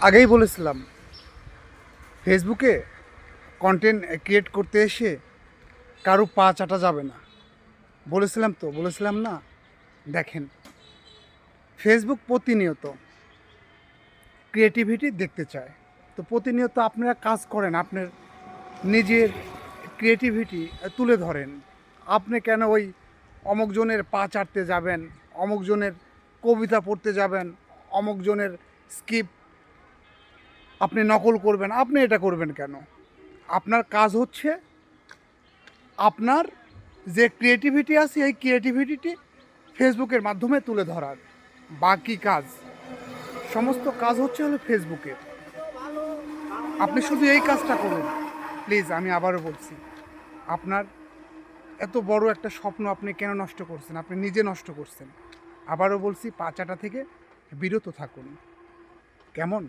আগেই বলেছিলাম ফেসবুকে কন্টেন্ট ক্রিয়েট করতে এসে কারো পা চাটা যাবে না। বলেছিলাম না? দেখেন, ফেসবুক প্রতিনিয়ত ক্রিয়েটিভিটি দেখতে চায়। তো প্রতিনিয়ত আপনারা কাজ করেন, আপনার নিজের ক্রিয়েটিভিটি তুলে ধরেন। আপনি কেন ওই অমুকজনের পা চাটতে যাবেন, অমুকজনের কবিতা পড়তে যাবেন, অমুকজনের স্ক্রিপ্ট আপনি নকল করবেন? আপনি এটা করবেন কেন? আপনার কাজ হচ্ছে আপনার যে ক্রিয়েটিভিটি আছে এই ক্রিয়েটিভিটিটি ফেসবুকের মাধ্যমে তুলে ধরার। বাকি কাজ, সমস্ত কাজ হচ্ছে হলো ফেসবুকের। আপনি শুধু এই কাজটা করুন প্লিজ। আমি আবারও বলছি, আপনার এত বড় একটা স্বপ্ন আপনি কেন নষ্ট করছেন? আপনি নিজে নষ্ট করছেন। আবারও বলছি, পা চাটা থেকে বিরত থাকুন। কেমন?